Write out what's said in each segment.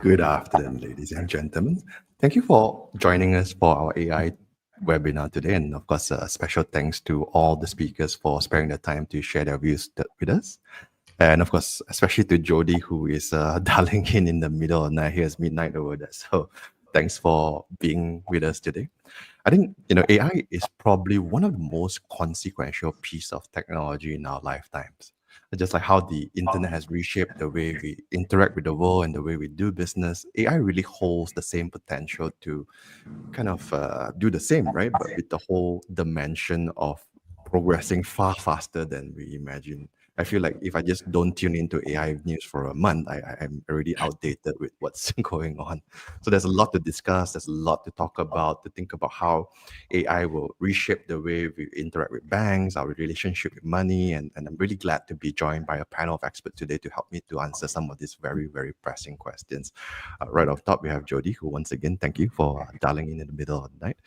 Good afternoon, ladies and gentlemen. Thank you for joining us for our AI webinar today. And of course, a special thanks to all the speakers for sparing the time to share their views with us. And of course, especially to Jody, who is dialing in the middle of the night. Here's midnight over there. So thanks for being with us today. I think, AI is probably one of the most consequential piece of technology in our lifetimes. Just like how the internet has reshaped the way we interact with the world and the way we do business, AI really holds the same potential to kind of do the same, right? But with the whole dimension of progressing far faster than we imagine. I feel like if I just don't tune into AI news for a month, I'm already outdated with what's going on. So there's a lot to discuss. There's a lot to talk about, to think about how AI will reshape the way we interact with banks, our relationship with money. And I'm really glad to be joined by a panel of experts today to help me to answer some of these very, very pressing questions. Right off top, we have Jody, who once again, thank you for dialing in the middle of the night.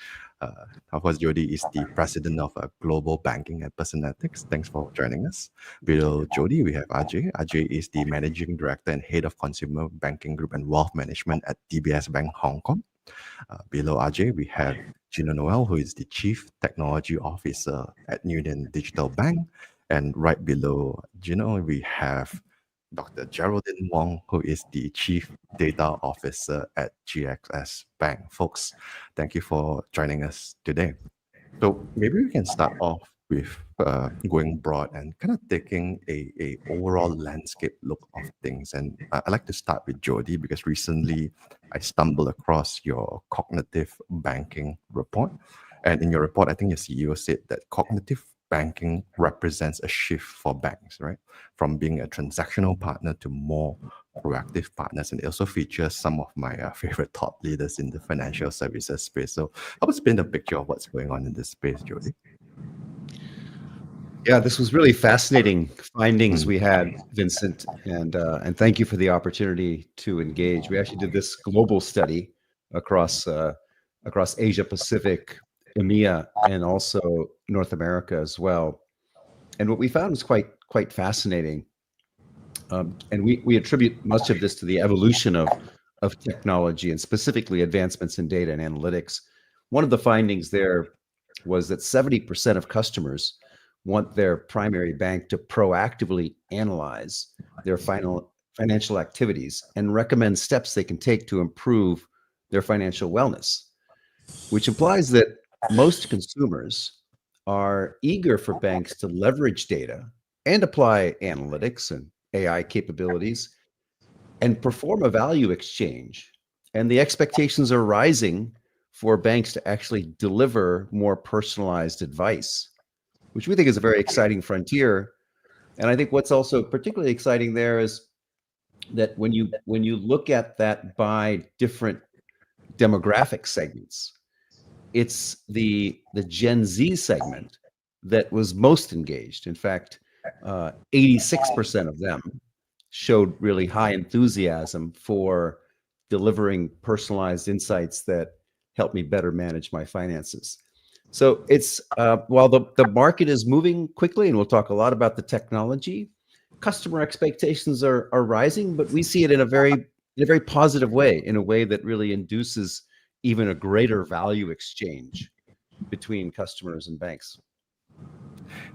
Of course, Jody is the president of Global Banking at Personetics. Thanks for joining us. Below Jody, we have Ajay. Ajay is the managing director and head of consumer banking group and wealth management at DBS Bank, Hong Kong. Below Ajay, we have Jino Noel, who is the chief technology officer at UnionDigital Bank. And right below Jino, we have Dr. Geraldine Wong, who is the Chief Data Officer at GXS Bank. Folks, thank you for joining us today. So maybe we can start off with going broad and kind of taking a overall landscape look of things. And I'd like to start with Jody because recently I stumbled across your cognitive banking report. And in your report, I think your CEO said that cognitive banking represents a shift for banks, right? From being a transactional partner to more proactive partners. And it also features some of my favorite thought leaders in the financial services space. So help us paint a picture of what's going on in this space, Jody. Yeah, this was really fascinating findings we had, Vincent, and thank you for the opportunity to engage. We actually did this global study across Asia Pacific, EMEA, and also North America as well. And what we found was quite fascinating. And we attribute much of this to the evolution of technology and specifically advancements in data and analytics. One of the findings there was that 70% of customers want their primary bank to proactively analyze their financial activities and recommend steps they can take to improve their financial wellness, which implies that most consumers are eager for banks to leverage data and apply analytics and AI capabilities and perform a value exchange. And the expectations are rising for banks to actually deliver more personalized advice, which we think is a very exciting frontier. And I think what's also particularly exciting there is that when you look at that by different demographic segments, it's the Gen Z segment that was most engaged. In fact, 86% of them showed really high enthusiasm for delivering personalized insights that help me better manage my finances. So it's while the market is moving quickly, and we'll talk a lot about the technology, customer expectations are rising, but we see it in a very positive way, in a way that really induces even a greater value exchange between customers and banks.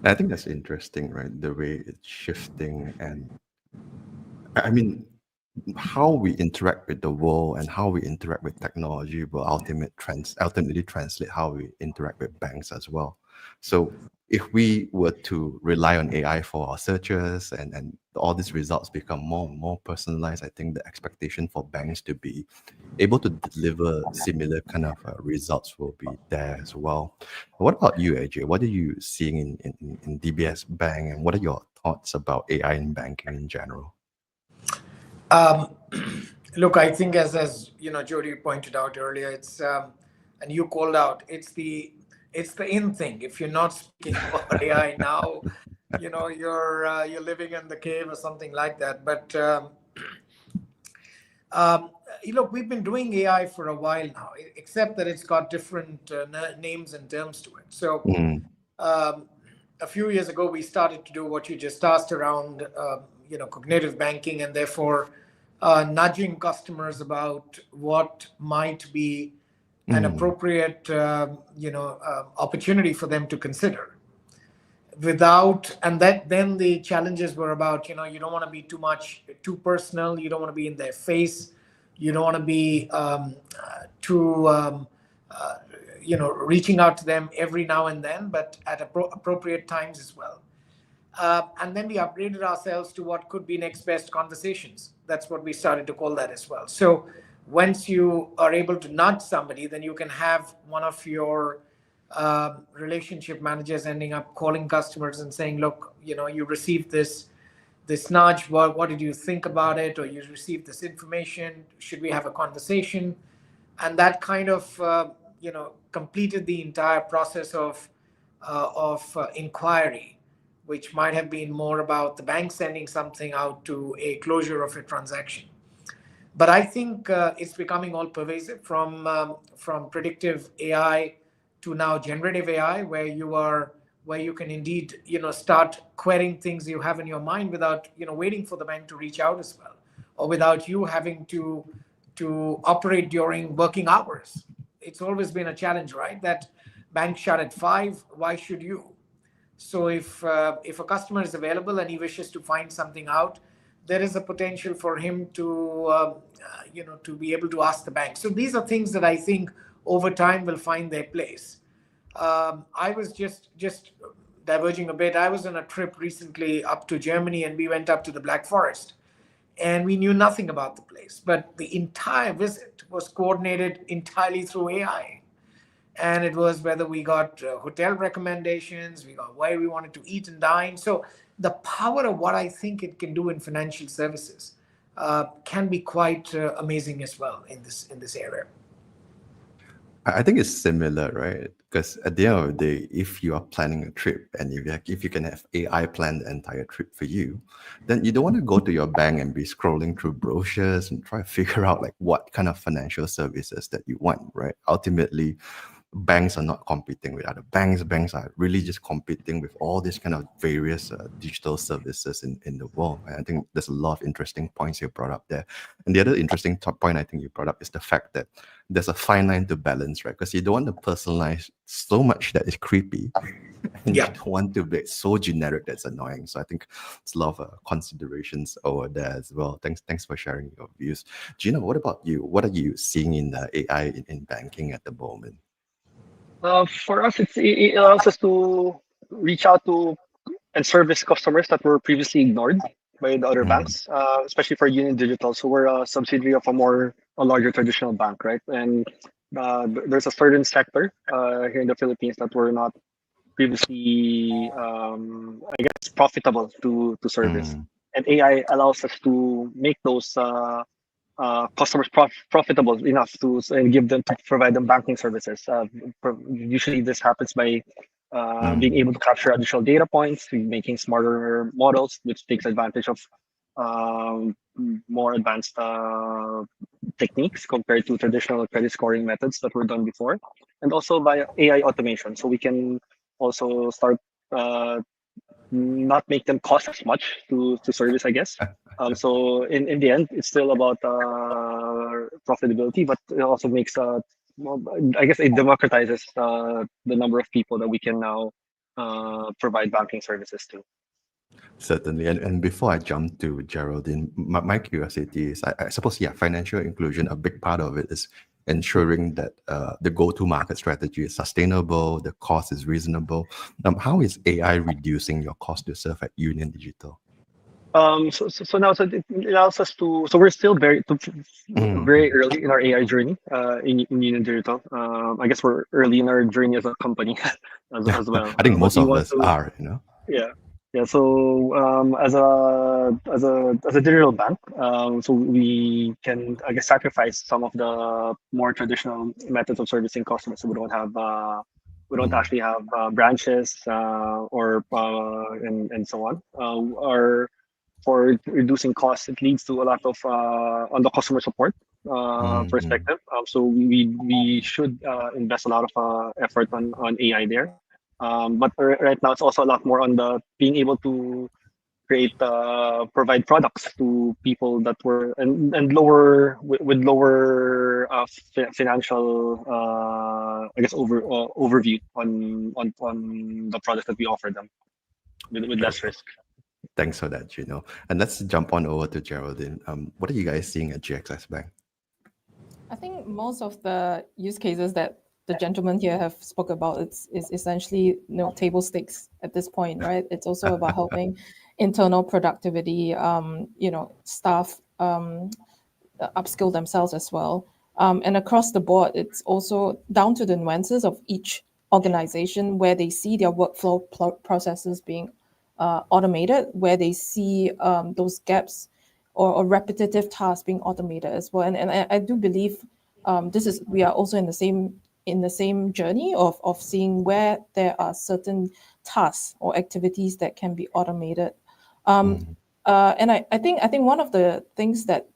I think that's interesting, right? The way it's shifting, and I mean, how we interact with the world and how we interact with technology will ultimately translate how we interact with banks as well. So if we were to rely on AI for our searches and all these results become more and more personalized, I think the expectation for banks to be able to deliver similar kind of results will be there as well. What about you, Ajay? What are you seeing in DBS Bank, and what are your thoughts about AI in banking in general? Look, I think as Jody pointed out earlier, it's and you called out, it's the in thing. If you're not speaking about AI now, you're living in the cave or something like that. But look, we've been doing AI for a while now, except that it's got different names and terms to it. So a few years ago, we started to do what you just asked around cognitive banking, and therefore nudging customers about what might be an appropriate opportunity for them to consider. Then the challenges were about, you don't want to be too personal, you don't want to be in their face, you don't want to be too reaching out to them every now and then, but at appropriate times as well. And then we upgraded ourselves to what could be next best conversations. That's what we started to call that as well. So once you are able to nudge somebody, then you can have one of your relationship managers ending up calling customers and saying, look, you received this nudge. What did you think about it? Or you received this information. Should we have a conversation? And that kind of completed the entire process of inquiry, which might have been more about the bank sending something out to a closure of a transaction. But I think it's becoming all pervasive from predictive AI to now generative AI, where you can indeed start querying things you have in your mind without waiting for the bank to reach out as well, or without you having to operate during working hours. It's always been a challenge, right? That bank shut at 5. Why should you? So if a customer is available and he wishes to find something out, there is a potential for him to be able to ask the bank. So these are things that I think over time will find their place. I was just diverging a bit. I was on a trip recently up to Germany, and we went up to the Black Forest, and we knew nothing about the place. But the entire visit was coordinated entirely through AI. And it was whether we got hotel recommendations, we got where we wanted to eat and dine. So the power of what I think it can do in financial services can be quite amazing as well in this area. I think it's similar, right? Because at the end of the day, if you are planning a trip and if you can have AI plan the entire trip for you, then you don't want to go to your bank and be scrolling through brochures and try to figure out like what kind of financial services that you want, right? Ultimately, banks are not competing with other banks. Banks are really just competing with all these kind of various digital services in the world. And I think there's a lot of interesting points you brought up there. And the other interesting top point I think you brought up is the fact that there's a fine line to balance, right? Because you don't want to personalize so much that it's creepy. And you don't want to be so generic that's annoying. So I think it's a lot of considerations over there as well. Thanks for sharing your views. Jino, what about you? What are you seeing in the AI in banking at the moment? For us, it allows us to reach out to and service customers that were previously ignored by the other banks, especially for UnionDigital. So we're a subsidiary of a larger traditional bank, right? And there's a certain sector here in the Philippines that were not previously, I guess, profitable to service. And AI allows us to make those customers profitable enough and give them to provide them banking services. Usually, this happens by being able to capture additional data points, making smarter models, which takes advantage of more advanced techniques compared to traditional credit scoring methods that were done before, and also by AI automation. So we can also start not make them cost as much to service, I guess. So in the end, it's still about profitability, but it also makes I guess it democratizes the number of people that we can now provide banking services to. Certainly. And before I jump to Geraldine, my curiosity is, I suppose, financial inclusion, a big part of it is ensuring that the go-to-market strategy is sustainable, the cost is reasonable. How is AI reducing your cost to serve at UnionDigital? So now it allows us to. So we're still very early in our AI journey in UnionDigital. I guess we're early in our journey as a company as well. I think most of us are, Yeah. So as a digital bank, so we can, I guess, sacrifice some of the more traditional methods of servicing customers. So we don't actually have branches or and so on. Or for reducing costs, it leads to a lot of on the customer support perspective. So we should invest a lot of effort on AI there. But right now, it's also a lot more on the being able to create provide products to people that were and lower with lower financial I guess overview on the product that we offer them with less risk. Thanks for that, Jino. And let's jump on over to Geraldine. What are you guys seeing at GXS Bank? I think most of the use cases that the gentlemen here have spoke about is essentially table stakes at this point, right? It's also about helping internal productivity, staff upskill themselves as well. And across the board, it's also down to the nuances of each organization where they see their workflow processes being automated, where they see those gaps or repetitive tasks being automated as well. And I do believe we are also in the same journey of seeing where there are certain tasks or activities that can be automated. And I think one of the things that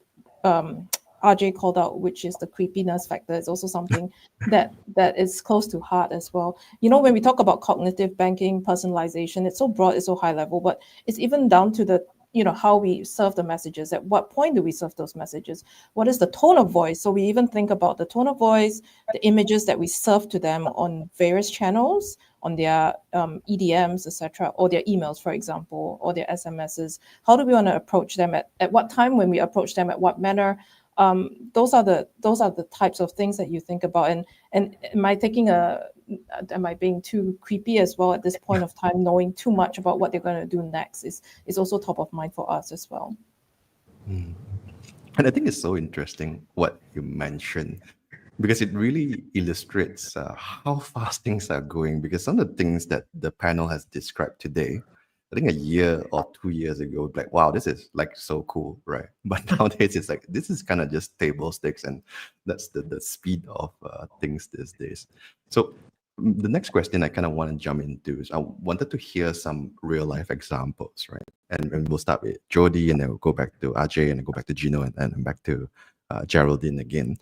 Ajay called out, which is the creepiness factor, is also something that is close to heart as well. When we talk about cognitive banking, personalization, it's so broad, it's so high level, but it's even down to the how we serve the messages. At what point do we serve those messages? What is the tone of voice? So we even think about the tone of voice, the images that we serve to them on various channels, on their EDMs, etc., or their emails, for example, or their SMSs. How do we want to approach them? At what time when we approach them? At what manner? Those are the types of things that you think about. And am I being too creepy as well at this point of time? Knowing too much about what they're going to do next is also top of mind for us as well. And I think it's so interesting what you mentioned, because it really illustrates how fast things are going. Because some of the things that the panel has described today, I think a year or 2 years ago, like, wow, this is like so cool, right? But nowadays it's like, this is kind of just table stakes, and that's the speed of things these days. So the next question I kind of want to jump into is I wanted to hear some real life examples, right? And we'll start with Jody, and then we'll go back to Ajay, and then go back to Jino, and then back to Geraldine again.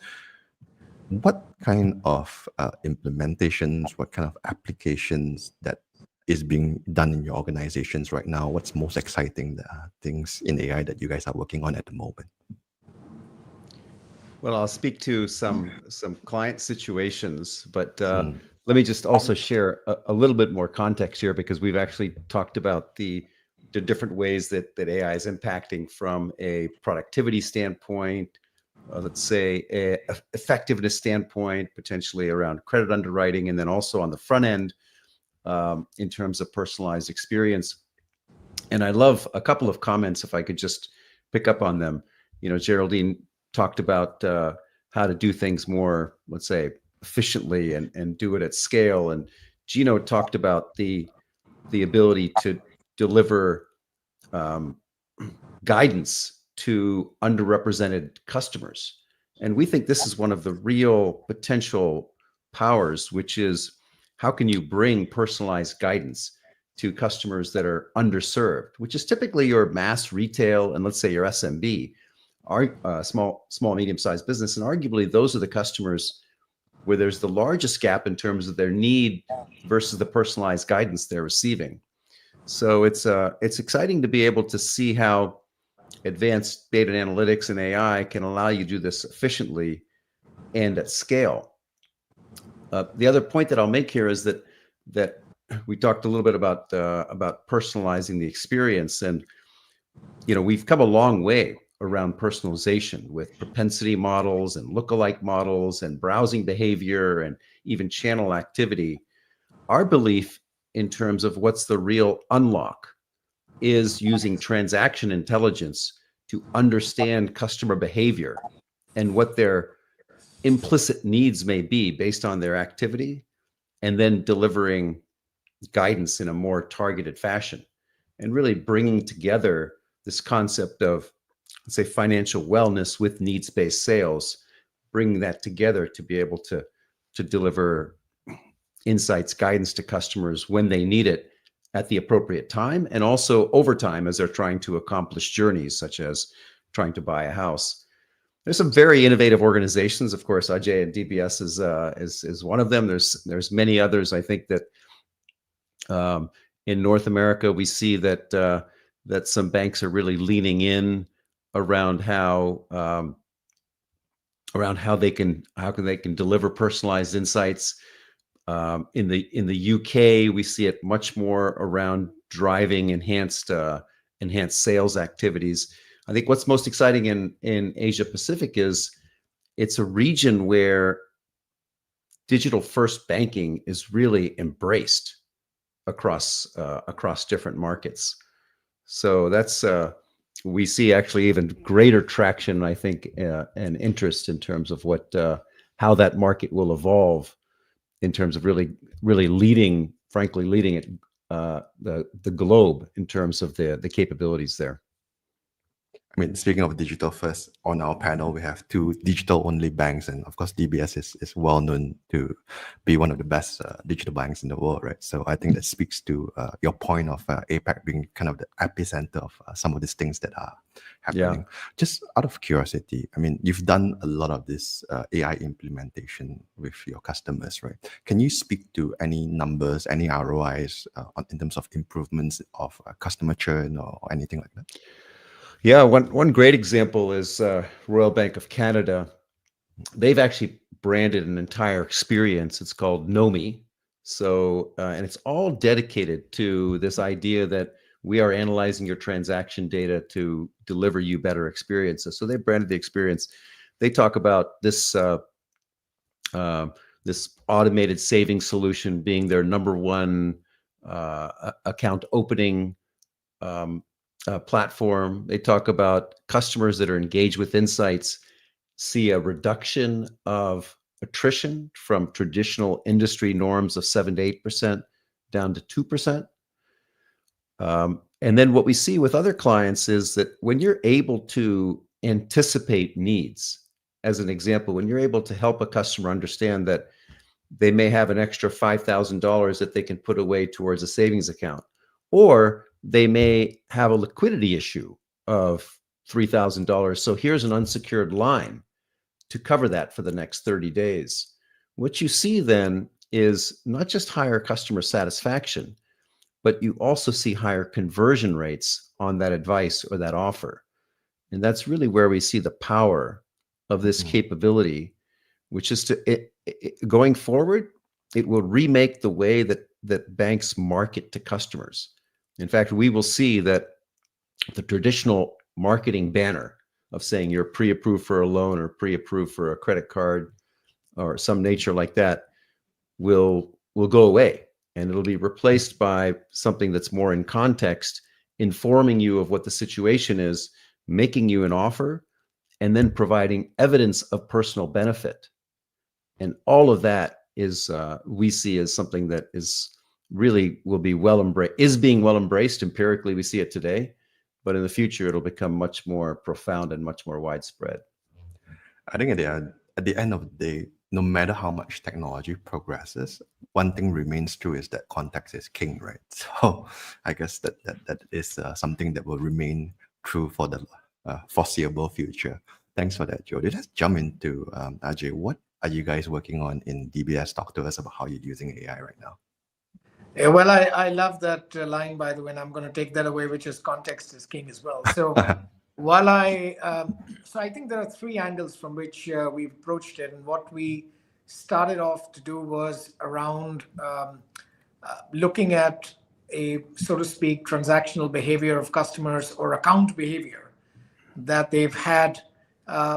What kind of implementations, what kind of applications that is being done in your organizations right now? What's most exciting things in AI that you guys are working on at the moment? Well, I'll speak to some client situations, but let me just also share a little bit more context here, because we've actually talked about the different ways that AI is impacting from a productivity standpoint, let's say a effectiveness standpoint, potentially around credit underwriting, and then also on the front end in terms of personalized experience. And I love a couple of comments, if I could just pick up on them. Geraldine talked about how to do things more, let's say, efficiently and do it at scale. And Jino talked about the ability to deliver guidance to underrepresented customers. And we think this is one of the real potential powers, which is how can you bring personalized guidance to customers that are underserved, which is typically your mass retail and, let's say, your SMB, small, medium-sized business. And arguably, those are the customers where there's the largest gap in terms of their need versus the personalized guidance they're receiving. So it's exciting to be able to see how advanced data and analytics and AI can allow you to do this efficiently and at scale. The other point that I'll make here is that we talked a little bit about personalizing the experience, and we've come a long way around personalization with propensity models and lookalike models and browsing behavior and even channel activity. Our belief in terms of what's the real unlock is using transaction intelligence to understand customer behavior and what their implicit needs may be based on their activity, and then delivering guidance in a more targeted fashion, and really bringing together this concept of, let's say, financial wellness with needs-based sales, bringing that together to be able to deliver insights, guidance to customers when they need it at the appropriate time, and also over time as they're trying to accomplish journeys such as trying to buy a house. There's some very innovative organizations. Of course, Ajay and DBS is one of them. There's many others. I think that in North America, we see that that some banks are really leaning in around how they can deliver personalized insights. In the UK, we see it much more around driving enhanced sales activities. I think what's most exciting in Asia Pacific is it's a region where digital first banking is really embraced across different markets. So that's we see actually even greater traction, I think, and interest in terms of how that market will evolve in terms of really leading it the globe in terms of the capabilities there. I mean, speaking of digital first, on our panel, we have two digital-only banks. And of course, DBS is well known to be one of the best digital banks in the world, right? So I think that speaks to your point of APAC being kind of the epicenter of some of these things that are happening. Yeah. Just out of curiosity, I mean, you've done a lot of this AI implementation with your customers, right? Can you speak to any numbers, any ROIs in terms of improvements of customer churn or anything like that? Yeah, one great example is Royal Bank of Canada. They've actually branded an entire experience. It's called Know Me. So, and it's all dedicated to this idea that we are analyzing your transaction data to deliver you better experiences. So they branded the experience. They talk about this this automated savings solution being their number one account opening platform. They talk about customers that are engaged with insights see a reduction of attrition from traditional industry norms of 7 to 8% down to 2%. And then what we see with other clients is that when you're able to anticipate needs, as an example, when you're able to help a customer understand that they may have an extra $5,000 that they can put away towards a savings account, or they may have a liquidity issue of $3,000. So here's an unsecured line to cover that for the next 30 days. What you see then is not just higher customer satisfaction, but you also see higher conversion rates on that advice or that offer. And that's really where we see the power of this capability, which is going forward, it will remake the way that banks market to customers. In fact, we will see that the traditional marketing banner of saying you're pre-approved for a loan or pre-approved for a credit card or some nature like that will go away, and it'll be replaced by something that's more in context, informing you of what the situation is, making you an offer, and then providing evidence of personal benefit. And all of that is we see as something that is really will be being well embraced. Empirically, we see it today, but in the future, it'll become much more profound and much more widespread. I think at the end of the day, no matter how much technology progresses, one thing remains true is that context is king, right? So I guess that is something that will remain true for the foreseeable future. Thanks for that, Jody. Let's jump into Ajay. What are you guys working on in DBS? Talk to us about how you're using AI right now. Yeah, well, I love that line, by the way, and I'm going to take that away, which is context is king as well. So while so I think there are three angles from which we've approached it. And what we started off to do was around looking at a, so to speak, transactional behavior of customers or account behavior that they've had,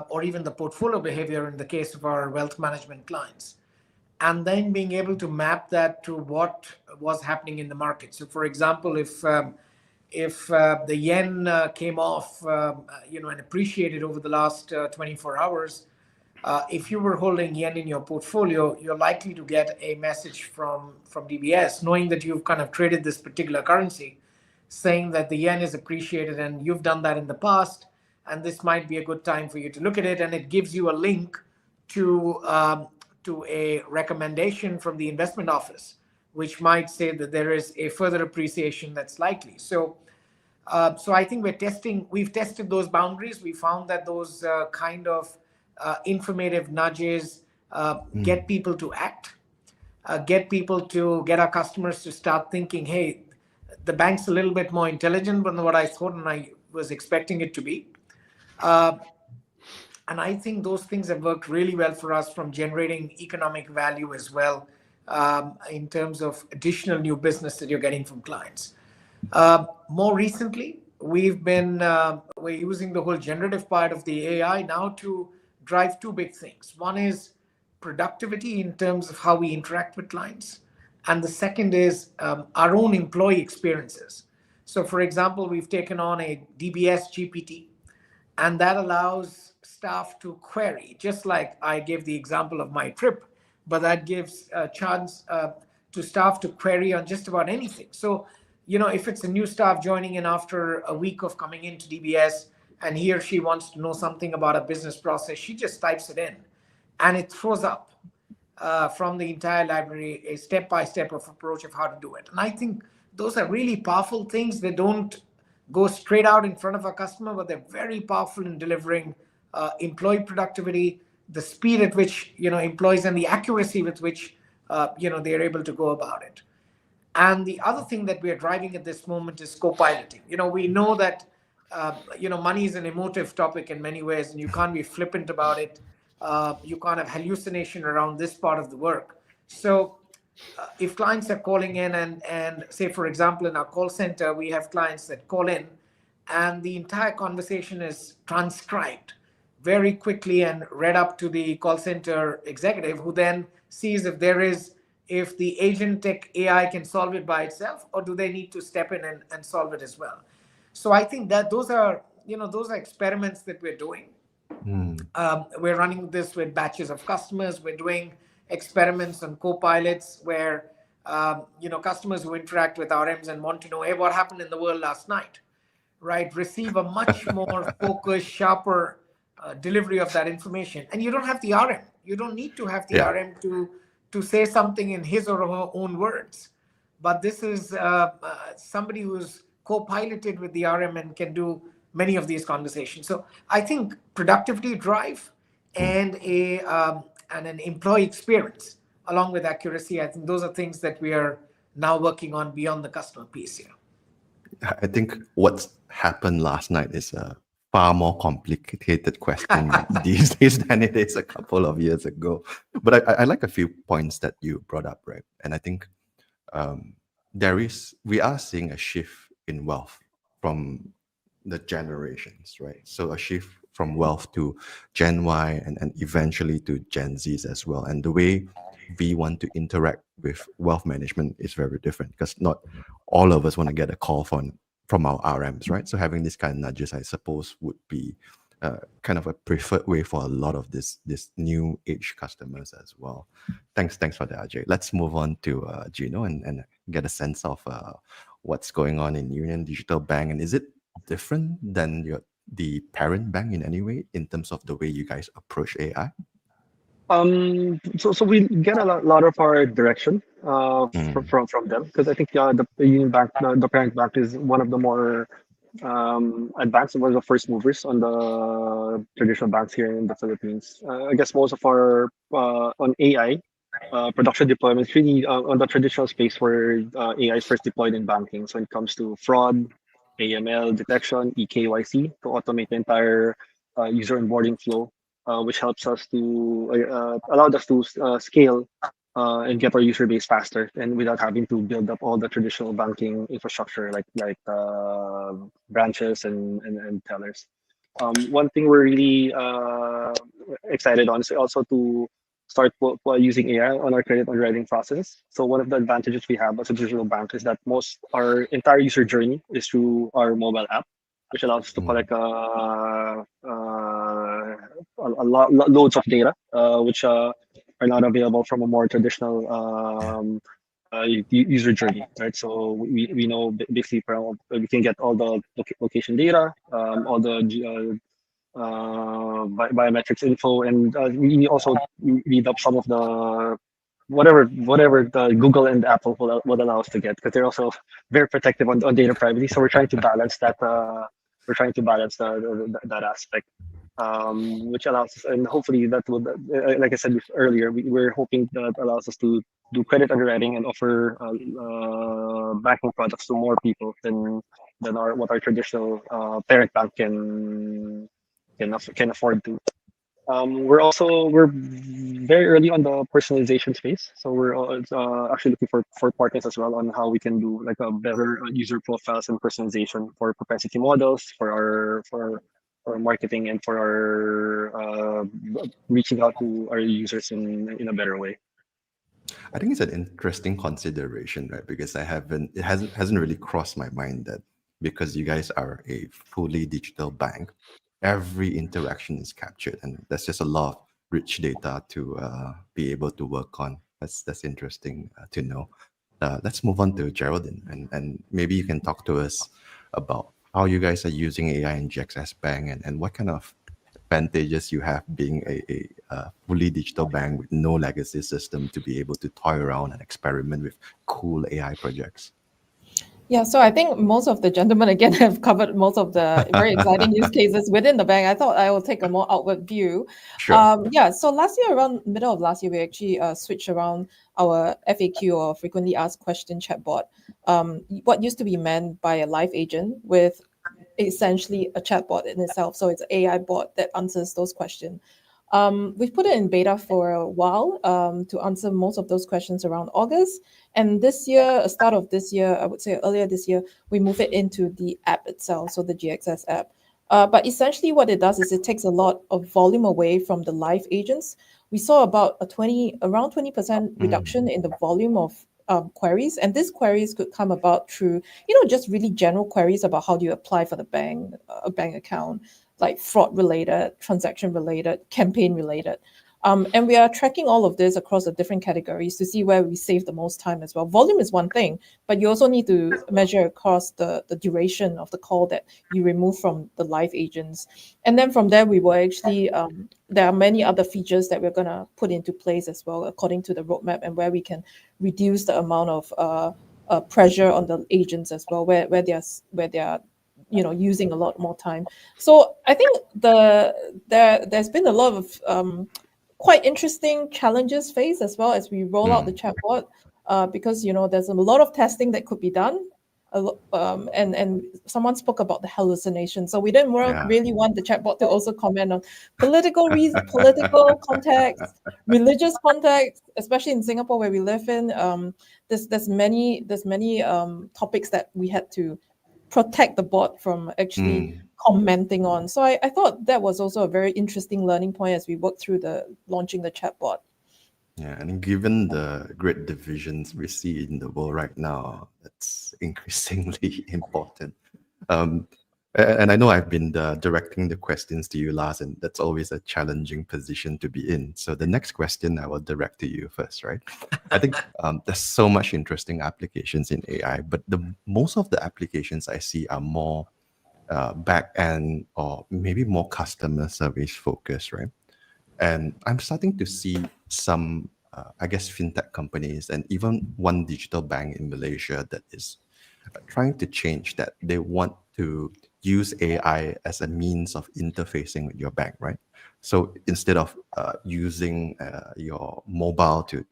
or even the portfolio behavior in the case of our wealth management clients. And then being able to map that to what was happening in the market. So, for example, if the yen came off, and appreciated over the last 24 hours, if you were holding yen in your portfolio, you're likely to get a message from DBS, knowing that you've kind of traded this particular currency, saying that the yen is appreciated and you've done that in the past, and this might be a good time for you to look at it. And it gives you a link to a recommendation from the investment office, which might say that there is a further appreciation that's likely. So I think we've tested those boundaries. We found that those kind of informative nudges get people to act, get our customers to start thinking, hey, the bank's a little bit more intelligent than what I thought and I was expecting it to be. And I think those things have worked really well for us from generating economic value as well, in terms of additional new business that you're getting from clients. More recently, we're using the whole generative part of the AI now to drive two big things. One is productivity in terms of how we interact with clients, and the second is our own employee experiences. So, for example, we've taken on a DBS GPT, and that allows staff to query, just like I gave the example of my trip, but that gives a chance to staff to query on just about anything. So, if it's a new staff joining in after a week of coming into DBS and he or she wants to know something about a business process, she just types it in and it throws up from the entire library a step-by-step of approach of how to do it. And I think those are really powerful things. They don't go straight out in front of a customer, but they're very powerful in delivering employee productivity, the speed at which employees, and the accuracy with which they're able to go about it. And the other thing that we are driving at this moment is co-piloting. We know that money is an emotive topic in many ways, and you can't be flippant about it. You can't have hallucination around this part of the work. So if clients are calling in and say, for example, in our call center, we have clients that call in and the entire conversation is transcribed very quickly and read up to the call center executive, who then sees if the agentic AI can solve it by itself, or do they need to step in and solve it as well. So I think that those are experiments that we're doing. We're running this with batches of customers. We're doing experiments on co-pilots where customers who interact with RMs and want to know, hey, what happened in the world last night, right, receive a much more focused, sharper delivery of that information. And you don't have the RM. You don't need to have the RM to say something in his or her own words. But this is somebody who's co-piloted with the RM and can do many of these conversations. So I think productivity drive and an employee experience along with accuracy, I think those are things that we are now working on beyond the customer piece here. I think what's happened last night is a far more complicated question these days than it is a couple of years ago. But I like a few points that you brought up, right? And I think we are seeing a shift in wealth from the generations, right? So a shift from wealth to Gen Y and eventually to Gen Zs as well. And the way we want to interact with wealth management is very different, because not all of us want to get a call from our RMs, right? So having this kind of nudges, I suppose, would be kind of a preferred way for a lot of this new age customers as well. Thanks for that, Ajay. Let's move on to Jino and get a sense of what's going on in UnionDigital Bank, and is it different than the parent bank in any way in terms of the way you guys approach AI? So we get a lot of our direction from them, because I think the Union Bank, the parent bank, is one of the more advanced and one of the first movers on the traditional banks here in the Philippines. I guess most of our on AI production deployments really on the traditional space where AI is first deployed in banking. So when it comes to fraud, AML detection, EKYC, to automate the entire user onboarding flow, which helps us to allow us to scale and get our user base faster, and without having to build up all the traditional banking infrastructure like branches and tellers. One thing we're really excited on is also to start using AI on our credit underwriting process. So one of the advantages we have as a digital bank is that our entire user journey is through our mobile app, which allows us to collect loads of data, which are not available from a more traditional user journey, right? So we know basically we can get all the location data, all the biometrics info, and we also read up some of the whatever the Google and Apple will allow us to get, because they're also very protective on data privacy. So we're trying to balance that. We're trying to balance that aspect. which allows us, and hopefully that will, like I said earlier, we're hoping that allows us to do credit underwriting and offer banking products to more people than what our traditional parent bank can afford to. We're very early on the personalization space, so we're actually looking for partners as well on how we can do like a better user profiles and personalization for propensity models for marketing and for our reaching out to our users in a better way. I think it's an interesting consideration, right? Because it hasn't really crossed my mind that because you guys are a fully digital bank, every interaction is captured, and there's just a lot of rich data to be able to work on. That's interesting to know. Let's move on to Geraldine, and maybe you can talk to us about how you guys are using AI in GXS Bank and what kind of advantages you have being a fully digital bank with no legacy system to be able to toy around and experiment with cool AI projects. Yeah, so I think most of the gentlemen again have covered most of the very exciting use cases within the bank. I thought I will take a more outward view. Sure. Yeah, so last year, around middle of last year, we actually switched around our FAQ or frequently asked question chatbot. What used to be meant by a live agent with essentially a chatbot in itself. So it's an AI bot that answers those questions. We've put it in beta for a while to answer most of those questions around August. And this year, start of this year, I would say earlier this year, we move it into the app itself, so the GXS app. But essentially what it does is it takes a lot of volume away from the live agents. We saw about around 20% reduction in the volume of queries. And these queries could come about through, just really general queries about how do you apply for the bank, a bank account, like fraud related, transaction related, campaign related. And we are tracking all of this across the different categories to see where we save the most time as well. Volume is one thing, but you also need to measure across the duration of the call that you remove from the live agents. And then from there, we will actually, there are many other features that we're going to put into place as well, according to the roadmap, and where we can reduce the amount of pressure on the agents as well, where they are using a lot more time. So I think there's been a lot of quite interesting challenges faced as well as we roll out the chatbot, because there's a lot of testing that could be done, and someone spoke about the hallucination. So we didn't really want the chatbot to also comment on political context, religious context, especially in Singapore where we live in. There's many topics that we had to protect the bot from actually commenting on. So I thought that was also a very interesting learning point as we worked through launching the chatbot. Yeah, and given the great divisions we see in the world right now, that's increasingly important. And I know I've been directing the questions to you last, and that's always a challenging position to be in. So the next question I will direct to you first, right? I think there's so much interesting applications in AI, but most of the applications I see are more back end or maybe more customer service focused, right? And I'm starting to see some, I guess, fintech companies and even one digital bank in Malaysia that is trying to change that. They want to use AI as a means of interfacing with your bank, right? So instead of using your mobile to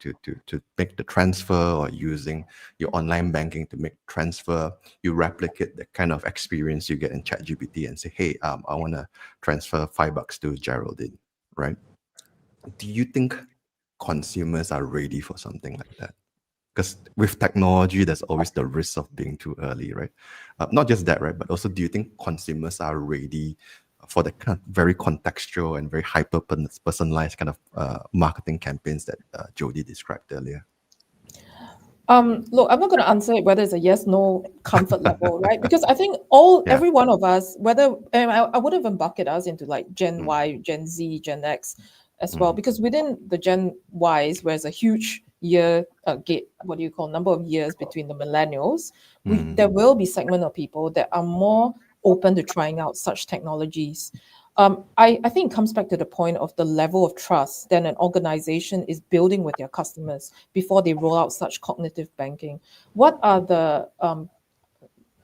make the transfer or using your online banking to make transfer, you replicate the kind of experience you get in ChatGPT and say, hey, I want to transfer $5 to Geraldine, right? Do you think consumers are ready for something like that? Because with technology, there's always the risk of being too early, right? Not just that, right? But also, do you think consumers are ready for the kind of very contextual and very hyper-personalized kind of marketing campaigns that Jody described earlier? Look, I'm not going to answer it whether it's a yes, no comfort level, right? Because I think every one of us, I would even bucket us into like Gen Y, Gen Z, Gen X as well, because within the Gen Ys, where's a huge number of years between the millennials, there will be segment of people that are more open to trying out such technologies. I think it comes back to the point of the level of trust that an organization is building with their customers before they roll out such cognitive banking. What are the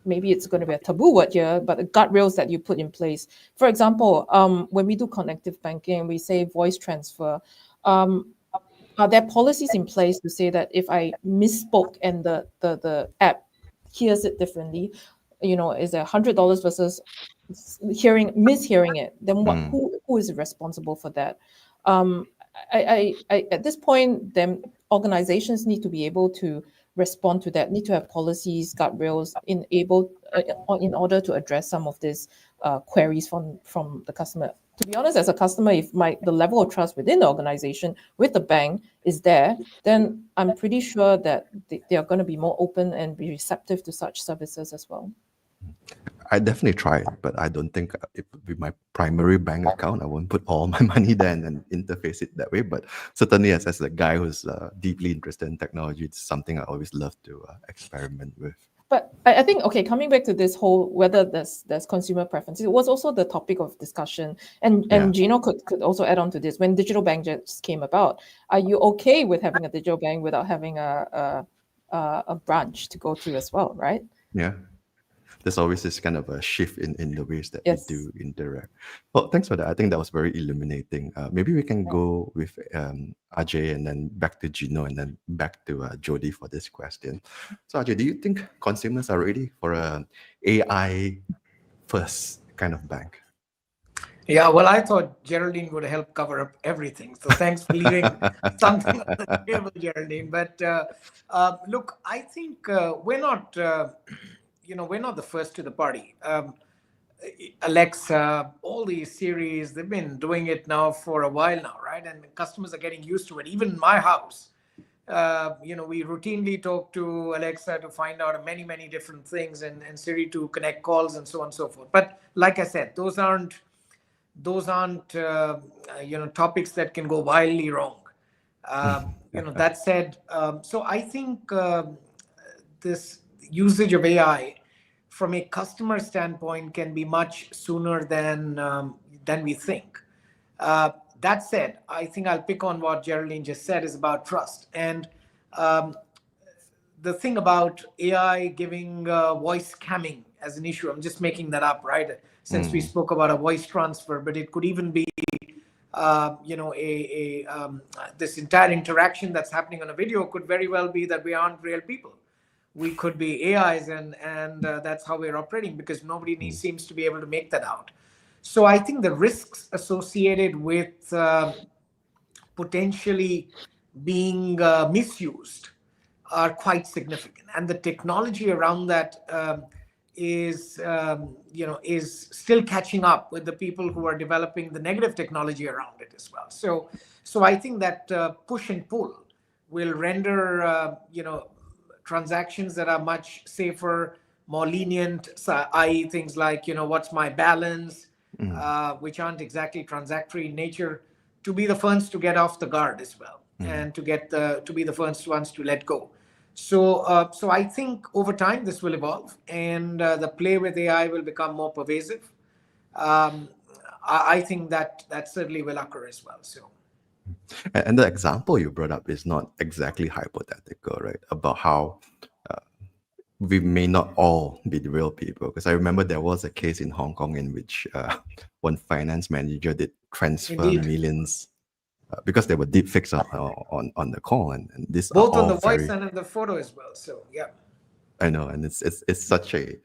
maybe it's going to be a taboo word here, but the guardrails that you put in place. For example, when we do connective banking, we say voice transfer. Are there policies in place to say that if I misspoke and the app hears it differently, is there $100 versus mishearing it? Then who is responsible for that? I at this point, then organizations need to be able to respond to that, need to have policies, guardrails in order to address some of these queries from the customer. To be honest, as a customer, if the level of trust within the organization with the bank is there, then I'm pretty sure that they are going to be more open and be receptive to such services as well. I definitely try it, but I don't think it would be my primary bank account. I won't put all my money there and then interface it that way. But certainly, as a guy who's deeply interested in technology, it's something I always love to experiment with. But I think, okay, coming back to this whole whether there's consumer preference, it was also the topic of discussion. And Jino could also add on to this. When digital bank just came about, are you okay with having a digital bank without having a branch to go to as well, right? Yeah. There's always this kind of a shift in the ways that Yes. we do interact. Well, thanks for that. I think that was very illuminating. Maybe we can go with Ajay and then back to Jino and then back to Jody for this question. So Ajay, do you think consumers are ready for an AI first kind of bank? Yeah, well, I thought Geraldine would help cover up everything. So thanks for leaving something on the table, Geraldine. But look, I think we're not, we're not the first to the party. Alexa, all these series, they've been doing it now for a while now, right? And customers are getting used to it. Even in my house, we routinely talk to Alexa to find out many, many different things and Siri to connect calls and so on and so forth. But like I said, those aren't topics that can go wildly wrong. That said, so I think this usage of AI from a customer standpoint can be much sooner than we think. That said, I think I'll pick on what Geraldine just said is about trust. And the thing about AI giving voice scamming as an issue, I'm just making that up, right? Since we spoke about a voice transfer, but it could even be, this entire interaction that's happening on a video could very well be that we aren't real people. We could be AIs, and that's how we're operating because nobody seems to be able to make that out. So I think the risks associated with potentially being misused are quite significant, and the technology around that is still catching up with the people who are developing the negative technology around it as well. So I think that push and pull will render transactions that are much safer, more lenient, i.e. things like what's my balance, which aren't exactly transactory in nature, to be the first to get off the guard as well, and to be the first ones to let go. So I think over time this will evolve, and the play with AI will become more pervasive. I think that certainly will occur as well. So. And the example you brought up is not exactly hypothetical, right? About how we may not all be the real people. Because I remember there was a case in Hong Kong in which one finance manager did transfer millions because there were deep fakes on the call, and this both on the voice and in the photo as well. So yeah, I know, and it's such a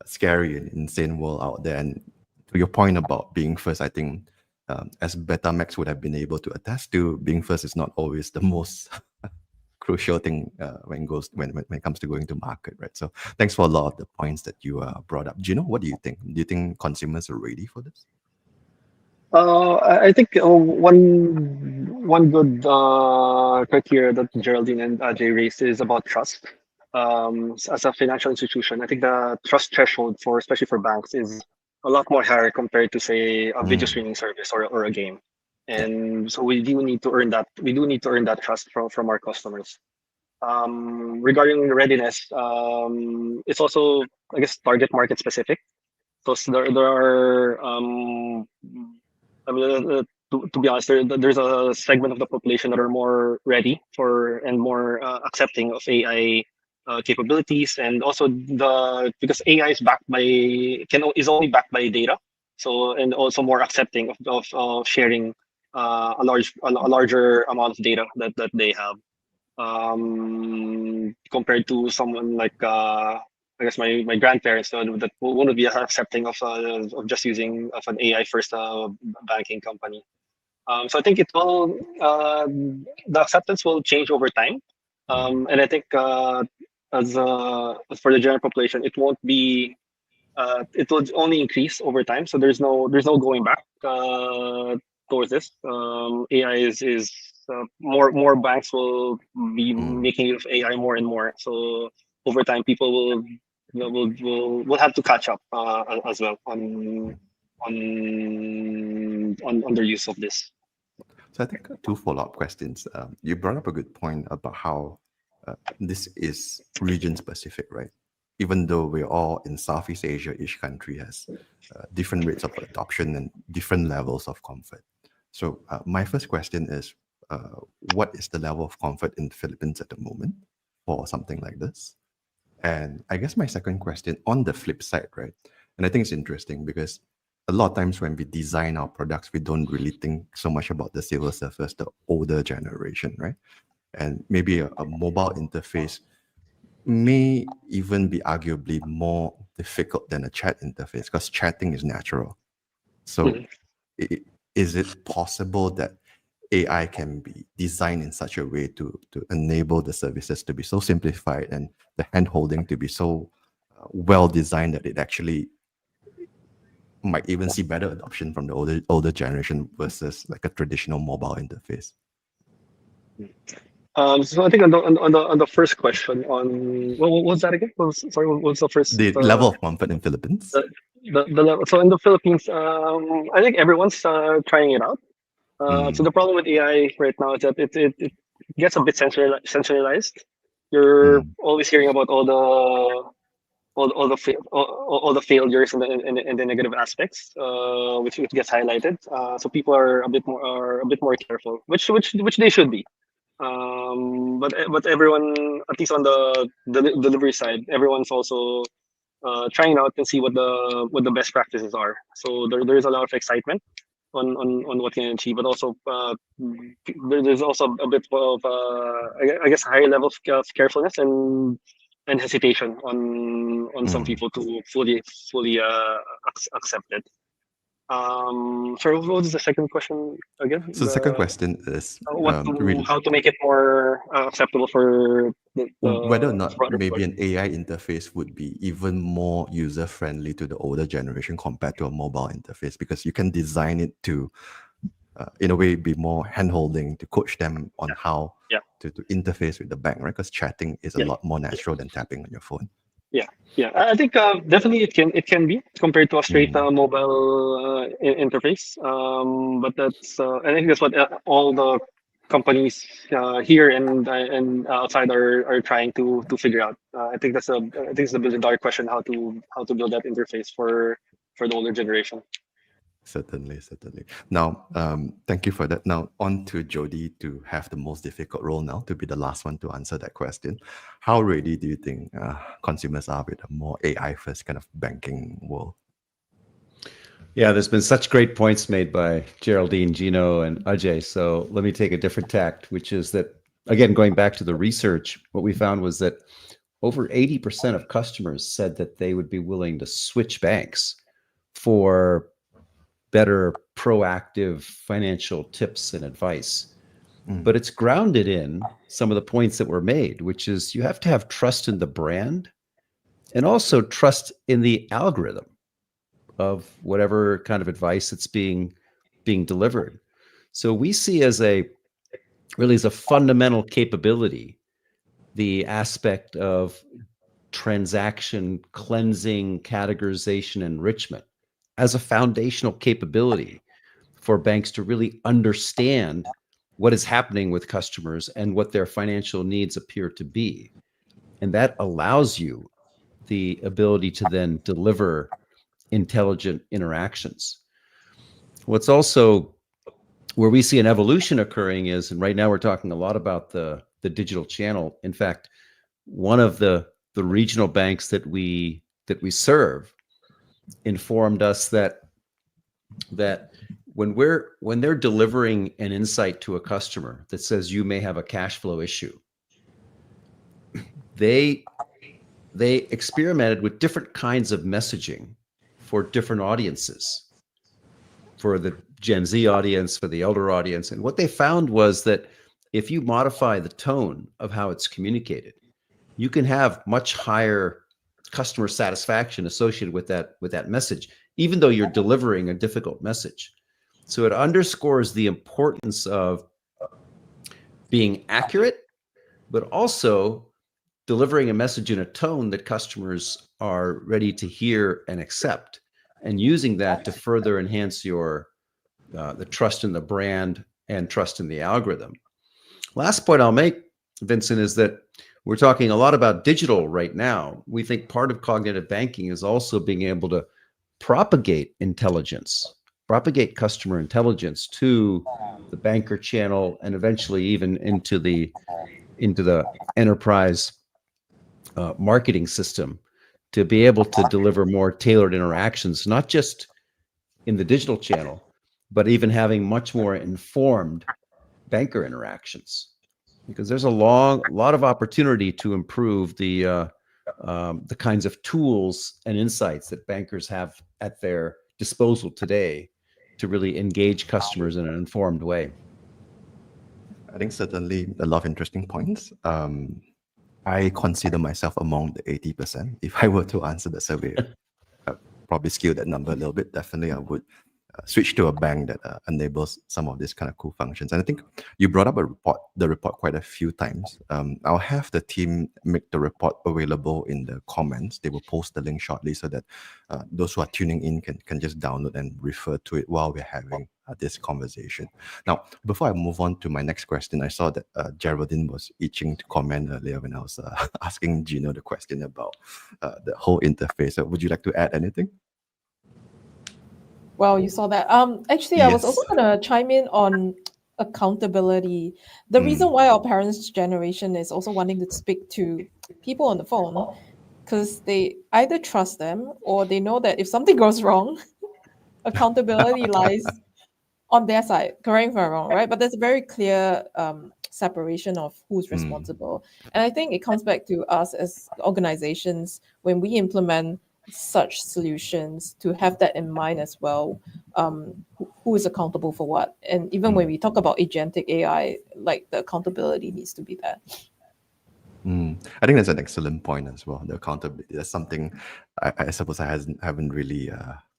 scary and insane world out there. And to your point about being first, I think as Betamax would have been able to attest to, being first is not always the most crucial thing when it comes to going to market, right? So thanks for a lot of the points that you brought up. Jino, what do you think? Do you think consumers are ready for this? I think one good criteria that Geraldine and Ajay raised is about trust. As a financial institution, I think the trust threshold especially for banks is a lot more higher compared to, say, a video streaming service or a game. And so we do need to earn that. We do need to earn that trust from our customers. Regarding readiness, it's also, I guess, target market specific. So there are to be honest, there's a segment of the population that are more ready for and more accepting of AI capabilities, and also because AI is backed by is only backed by data, so and also more accepting of sharing a larger amount of data that they have, compared to someone like I guess my grandparents that wouldn't be accepting of just using of an AI first banking company. So I think it will the acceptance will change over time, and I think as for the general population, it won't be it will only increase over time. So there's no going back towards this. AI is more banks will be making use of AI more and more. So over time, people will have to catch up as well on their use of this. So I think two follow-up questions. You brought up a good point about how this is region-specific, right? Even though we're all in Southeast Asia, each country has different rates of adoption and different levels of comfort. So my first question is, what is the level of comfort in the Philippines at the moment for something like this? And I guess my second question, on the flip side, right? And I think it's interesting because a lot of times when we design our products, we don't really think so much about the civil surface, the older generation, right? And maybe a mobile interface may even be arguably more difficult than a chat interface because chatting is natural. So is it possible that AI can be designed in such a way to enable the services to be so simplified and the hand-holding to be so well designed that it actually might even see better adoption from the older generation versus like a traditional mobile interface? So I think on the first question on what was that again? Sorry, what was the first? The level of comfort in Philippines. The level. So in the Philippines, I think everyone's trying it out. So the problem with AI right now is that it gets a bit sensationalized. You're always hearing about all the failures and the negative aspects, which gets highlighted. So people are a bit more careful, which they should be. But everyone, at least on the delivery side, everyone's also trying out and see what the best practices are. So there's a lot of excitement on what can achieve, but also there's also a bit of I guess a higher level of carefulness and hesitation on some people to fully accept it. Sorry, what was the second question again? So the second question is how to make it more acceptable for whether or not broader maybe an AI interface would be even more user-friendly to the older generation compared to a mobile interface, because you can design it to, in a way, be more hand-holding to coach them on how to interface with the bank, right? Because chatting is a lot more natural than tapping on your phone. Yeah. I think definitely it can be compared to a straight mobile interface. But that's I think that's what all the companies here and outside are trying to figure out. I think it's the billion-dollar question, how to build that interface for the older generation. Certainly. Now, thank you for that. Now, on to Jody to have the most difficult role now, to be the last one to answer that question. How ready do you think consumers are with a more AI-first kind of banking world? Yeah, there's been such great points made by Geraldine, Jino, and Ajay. So let me take a different tact, which is that, again, going back to the research, what we found was that over 80% of customers said that they would be willing to switch banks for better proactive financial tips and advice. But it's grounded in some of the points that were made, which is you have to have trust in the brand and also trust in the algorithm of whatever kind of advice that's being delivered. So we see as a fundamental capability the aspect of transaction cleansing, categorization, enrichment as a foundational capability for banks to really understand what is happening with customers and what their financial needs appear to be. And that allows you the ability to then deliver intelligent interactions. What's also where we see an evolution occurring is, and right now we're talking a lot about the digital channel. In fact, one of the regional banks that we serve informed us that when they're delivering an insight to a customer that says you may have a cash flow issue, they experimented with different kinds of messaging for different audiences, for the Gen Z audience, for the elder audience. And what they found was that if you modify the tone of how it's communicated, you can have much higher customer satisfaction associated with that message, even though you're delivering a difficult message. So it underscores the importance of being accurate, but also delivering a message in a tone that customers are ready to hear and accept, and using that to further enhance your the trust in the brand and trust in the algorithm. Last point I'll make, Vincent, is that we're talking a lot about digital right now. We think part of cognitive banking is also being able to propagate intelligence, propagate customer intelligence to the banker channel, and eventually even into the enterprise marketing system, to be able to deliver more tailored interactions, not just in the digital channel, but even having much more informed banker interactions, because there's a lot of opportunity to improve the kinds of tools and insights that bankers have at their disposal today to really engage customers in an informed way. I think certainly a lot of interesting points. I consider myself among the 80%. If I were to answer the survey, I'd probably skew that number a little bit. Definitely, I would switch to a bank that enables some of these kind of cool functions. And I think you brought up the report quite a few times. I'll have the team make the report available in the comments. They will post the link shortly so that those who are tuning in can just download and refer to it while we're having this conversation. Now, before I move on to my next question, I saw that Geraldine was itching to comment earlier when I was asking Jino the question about the whole interface. So would you like to add anything? Well, you saw that. Actually, I was also going to chime in on accountability. The reason why our parents' generation is also wanting to speak to people on the phone, because they either trust them or they know that if something goes wrong, accountability lies on their side. Correct me if I'm wrong, right? But there's a very clear separation of who's responsible. And I think it comes back to us as organizations when we implement such solutions to have that in mind as well. Who is accountable for what? And even when we talk about agentic AI, like the accountability needs to be there. I think that's an excellent point as well. The accountability, that's something I suppose I haven't really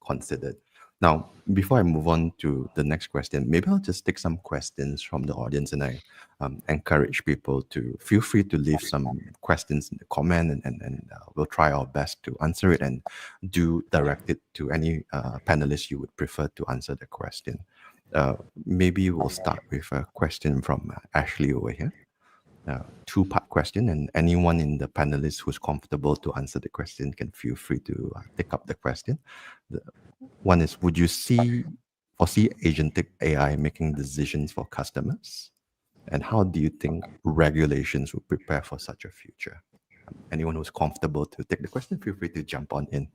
considered. Now, before I move on to the next question, maybe I'll just take some questions from the audience, and I encourage people to feel free to leave some questions in the comment, and we'll try our best to answer it and do direct it to any panelists you would prefer to answer the question. Maybe we'll start with a question from Ashley over here. Two-part question, and anyone in the panelists who's comfortable to answer the question can feel free to take up the question. One is, would you foresee agentic AI making decisions for customers? And how do you think regulations will prepare for such a future? Anyone who's comfortable to take the question, feel free to jump on in.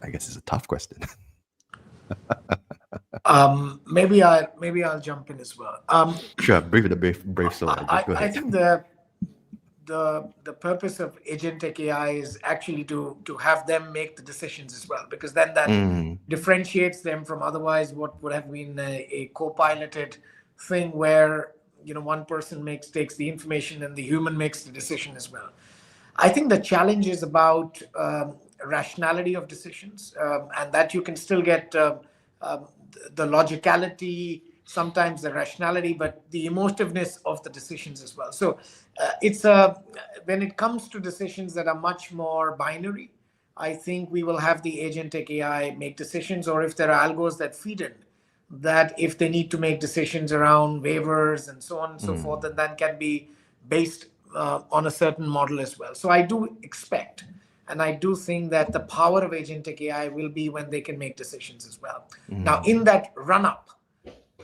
I guess it's a tough question. Maybe I'll jump in as well. Sure, brave soul. I think the purpose of agentic AI is actually to have them make the decisions as well, because then that differentiates them from otherwise what would have been a co-piloted thing where one person takes the information and the human makes the decision as well. I think the challenge is about rationality of decisions, and that you can still get the logicality, sometimes the rationality, but the emotiveness of the decisions as well. So it's when it comes to decisions that are much more binary, I think we will have the agentic AI make decisions, or if there are algos that feed in, that if they need to make decisions around waivers and so on and so forth, then that can be based on a certain model as well. So I do expect, and I do think that the power of agentic AI will be when they can make decisions as well. Now, in that run-up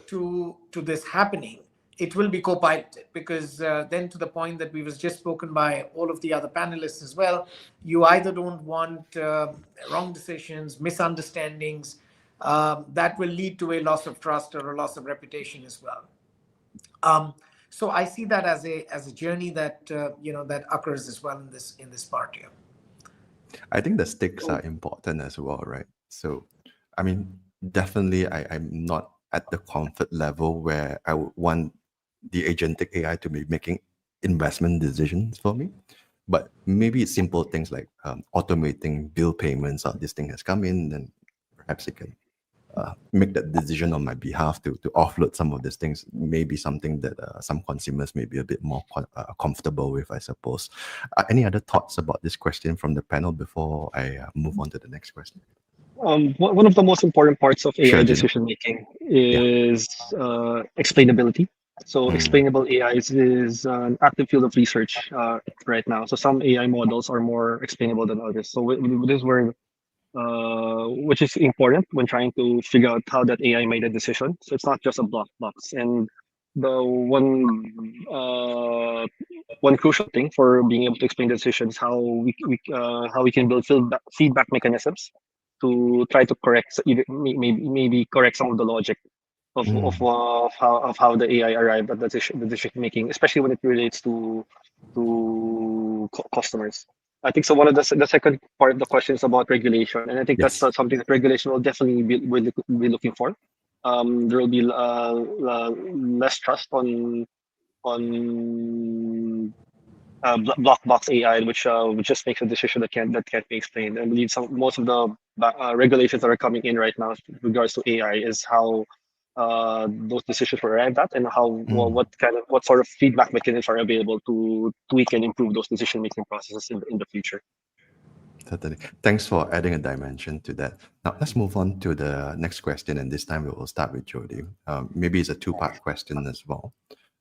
to this happening, it will be co-piloted, because then, to the point that we was just spoken by all of the other panelists as well, you either don't want wrong decisions, misunderstandings, that will lead to a loss of trust or a loss of reputation as well. So I see that as a journey that that occurs as well in this part here. I think the stakes are important as well, right? So, I mean, definitely I'm not at the comfort level where I would want the agentic AI to be making investment decisions for me. But maybe it's simple things like automating bill payments. This thing has come in, then perhaps it can make that decision on my behalf to offload some of these things. Maybe something that some consumers may be a bit more comfortable with, I suppose. Any other thoughts about this question from the panel before I move on to the next question? One of the most important parts of AI Sure, Jino. decision making is explainability. So explainable AI is an active field of research right now. So some AI models are more explainable than others. So this is where, which is important when trying to figure out how that AI made a decision. So it's not just a black box. And the one crucial thing for being able to explain the decisions, how we can build feedback mechanisms to try to correct, maybe correct some of the logic of how the AI arrived at the decision making, especially when it relates to customers. I think so. One of the second part of the question is about regulation, and I think that's something that regulation will definitely be looking for. There will be less trust on black box AI, which just makes a decision that can't be explained. I believe most of the regulations that are coming in right now with regards to AI is how those decisions were arrived at, and how what sort of feedback mechanisms are available to tweak and improve those decision making processes in the future. Certainly. Thanks for adding a dimension to that. Now let's move on to the next question, and this time we will start with Jody. Maybe it's a two-part question as well.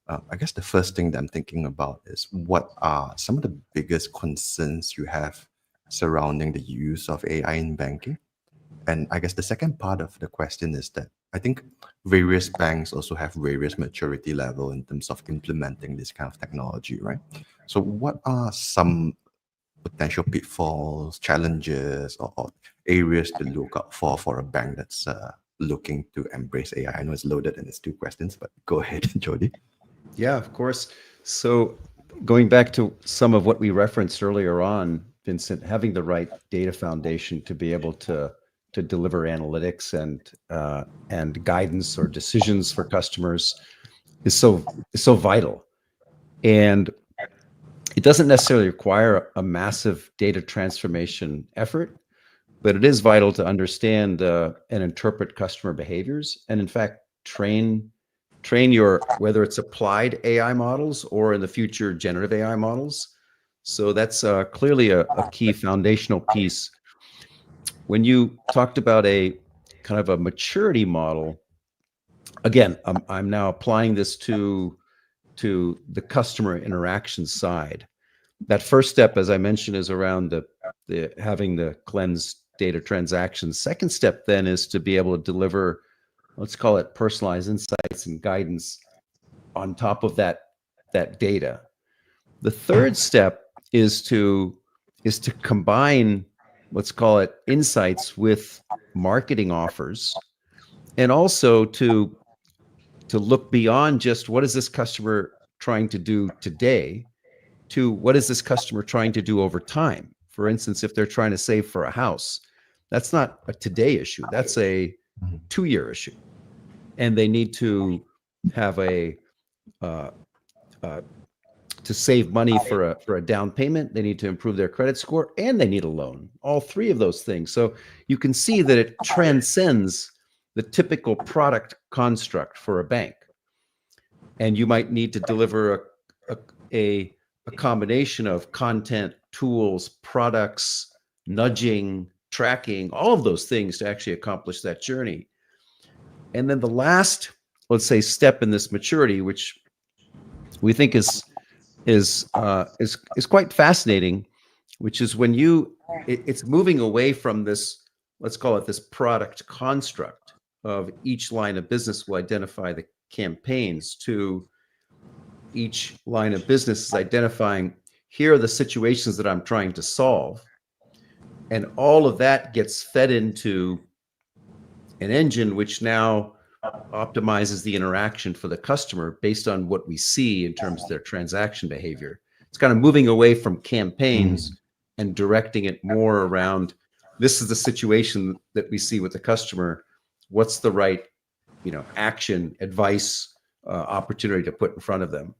I guess the first thing that I'm thinking about is, what are some of the biggest concerns you have surrounding the use of AI in banking? And I guess the second part of the question is that I think various banks also have various maturity level in terms of implementing this kind of technology, right? So what are some potential pitfalls, challenges, or areas to look out for a bank that's looking to embrace AI? I know it's loaded and it's two questions, but go ahead, Jody. Yeah, of course. So going back to some of what we referenced earlier on, Vincent, having the right data foundation to be able to deliver analytics and guidance or decisions for customers is so vital. And it doesn't necessarily require a massive data transformation effort, but it is vital to understand and interpret customer behaviors, and in fact train your, whether it's applied AI models or in the future generative AI models. So that's clearly a key foundational piece. When you talked about a kind of a maturity model, again, I'm now applying this to the customer interaction side. That first step, as I mentioned, is around the having the cleansed data transactions. Second step then is to be able to deliver, let's call it personalized insights and guidance on top of that data. The third step is to combine, let's call it insights with marketing offers, and also to look beyond just what is this customer trying to do today to what is this customer trying to do over time. For instance, if they're trying to save for a house, that's not a today issue, that's a 2-year issue. And they need to have to save money for a down payment, they need to improve their credit score, and they need a loan. All three of those things. So you can see that it transcends the typical product construct for a bank. And you might need to deliver a combination of content, tools, products, nudging, tracking, all of those things to actually accomplish that journey. And then the last, let's say, step in this maturity, which we think is quite fascinating, which is when it's moving away from this, let's call it this product construct of each line of business will identify the campaigns, to each line of business is identifying, here are the situations that I'm trying to solve. And all of that gets fed into an engine which now optimizes the interaction for the customer based on what we see in terms of their transaction behavior. It's kind of moving away from campaigns and directing it more around, this is the situation that we see with the customer. What's the right, action, advice, opportunity to put in front of them?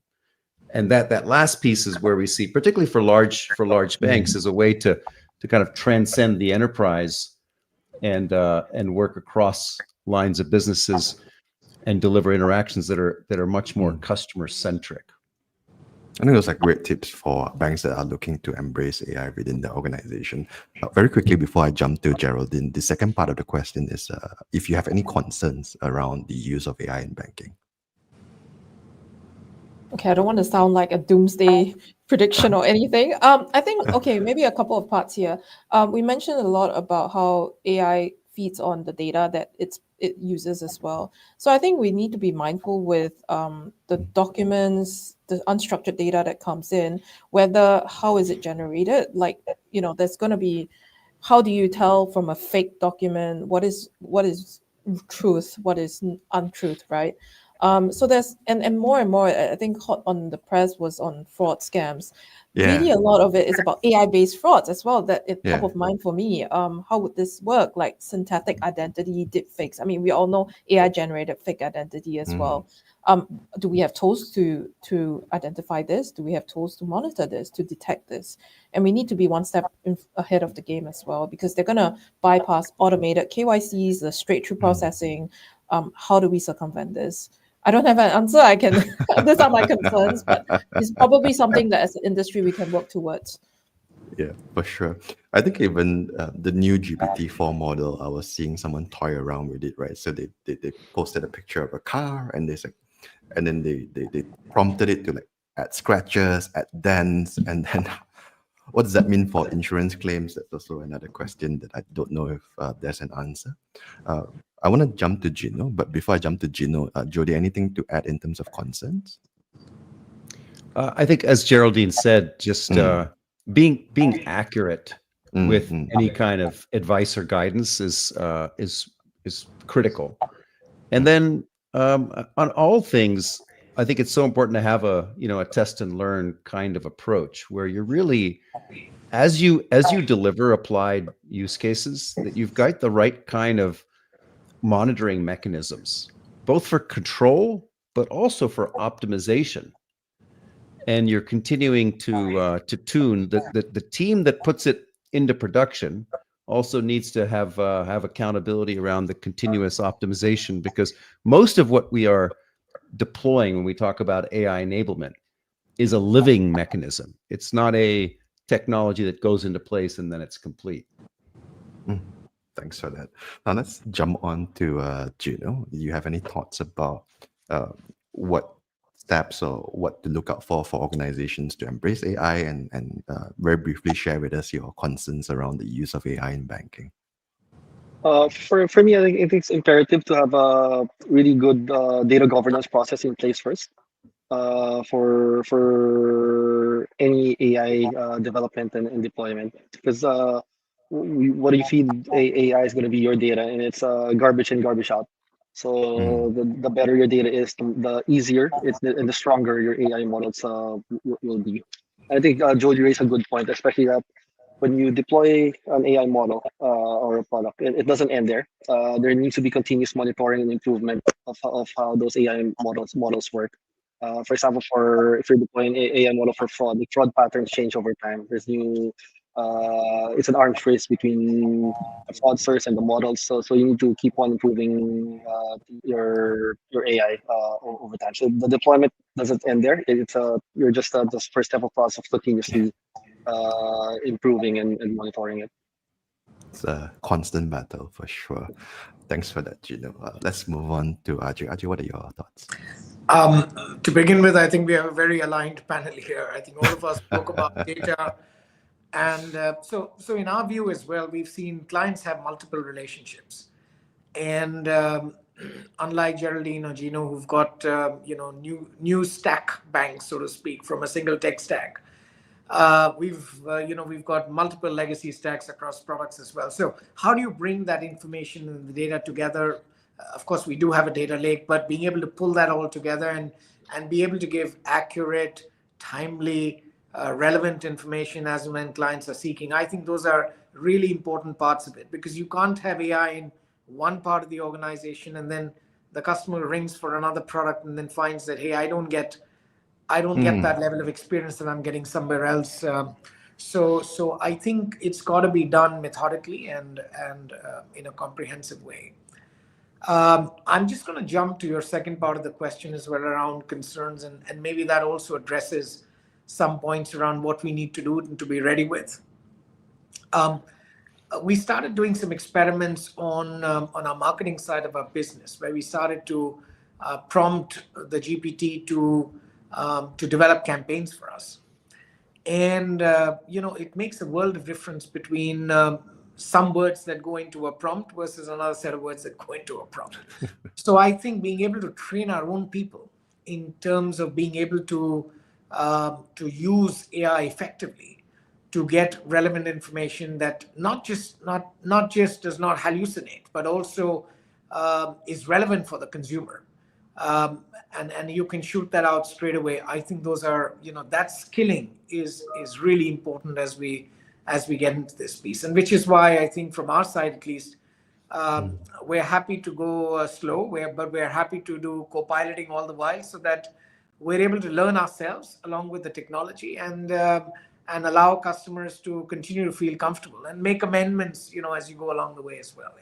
And that last piece is where we see, particularly for large banks, is a way to kind of transcend the enterprise and work across lines of businesses and deliver interactions that are much more customer centric. I think those are great tips for banks that are looking to embrace AI within the organization. Very quickly, before I jump to Geraldine, the second part of the question is if you have any concerns around the use of AI in banking. Okay, I don't want to sound like a doomsday prediction or anything. I think, okay, maybe a couple of parts here. We mentioned a lot about how AI feeds on the data that it uses as well. So I think we need to be mindful with the documents, the unstructured data that comes in, how is it generated? Like, there's going to be, how do you tell from a fake document what is truth, what is untruth, right? So there's and more, I think hot on the press was on fraud scams. Really, a lot of it is about AI-based frauds as well. That is top of mind for me. How would this work? Like synthetic identity, deepfakes. I mean, we all know AI-generated fake identity as well. Do we have tools to identify this? Do we have tools to monitor this, to detect this? And we need to be one step ahead of the game as well, because they're gonna bypass automated KYCs, the straight-through processing. How do we circumvent this? I don't have an answer. These are my concerns, but it's probably something that as an industry we can work towards. Yeah, for sure. I think even the new GPT-4 model, I was seeing someone toy around with it, right? So they posted a picture of a car, and then they prompted it to like add scratches, add dents, and then what does that mean for insurance claims? That's also another question that I don't know if there's an answer. I want to jump to Jino, but before I jump to Jino, Jody, anything to add in terms of concerns? I think, as Geraldine said, just being accurate with any kind of advice or guidance is critical. And then on all things, I think it's so important to have a test and learn kind of approach, where you're really, as you deliver applied use cases, that you've got the right kind of monitoring mechanisms, both for control but also for optimization. And you're continuing to tune the team that puts it into production also needs to have accountability around the continuous optimization, because most of what we are deploying when we talk about AI enablement is a living mechanism. It's not a technology that goes into place and then it's complete. Thanks for that. Now let's jump on to Jino. Do you have any thoughts about what steps or what to look out for organizations to embrace AI, and very briefly share with us your concerns around the use of AI in banking? For me, I think it's imperative to have a really good data governance process in place first for any AI development and deployment. Because what you feed AI is going to be your data, and it's garbage in, garbage out. So the better your data is, the easier and the stronger your AI models will be. I think Jody raised a good point, especially that when you deploy an AI model or a product, it doesn't end there. There needs to be continuous monitoring and improvement of how those AI models work. For example, if you're deploying an AI model for fraud, the fraud patterns change over time. There's new, it's an arms race between the fraudsters and the models. So you need to keep on improving your AI over time. So the deployment doesn't end there. You're just the first step of process of continuously improving and monitoring it. It's a constant battle for sure. Thanks for that, Jino. Let's move on to Ajay. Ajay, what are your thoughts? To begin with, I think we have a very aligned panel here. I think all of us spoke about data. And so in our view as well, we've seen clients have multiple relationships. And unlike Geraldine or Jino, who've got new stack banks, so to speak, from a single tech stack. We've got multiple legacy stacks across products as well. So how do you bring that information and the data together? Of course, we do have a data lake, but being able to pull that all together and be able to give accurate, timely, relevant information as and when clients are seeking, I think those are really important parts of it, because you can't have AI in one part of the organization and then the customer rings for another product and then finds that, hey, I don't get that level of experience that I'm getting somewhere else. So I think it's got to be done methodically and in a comprehensive way. I'm just going to jump to your second part of the question as well, around concerns, and maybe that also addresses some points around what we need to do and to be ready with. We started doing some experiments on our marketing side of our business, where we started to prompt the GPT to develop campaigns for us. And it makes a world of difference between some words that go into a prompt versus another set of words that go into a prompt. So I think being able to train our own people in terms of being able to use AI effectively to get relevant information that not just does not hallucinate, but also is relevant for the consumer. And you can shoot that out straight away. I think those are, that skilling is really important as we get into this piece. And which is why I think from our side, at least, we're happy to go slow, but we're happy to do co-piloting all the while, so that we're able to learn ourselves along with the technology, and allow customers to continue to feel comfortable and make amendments, as you go along the way as well.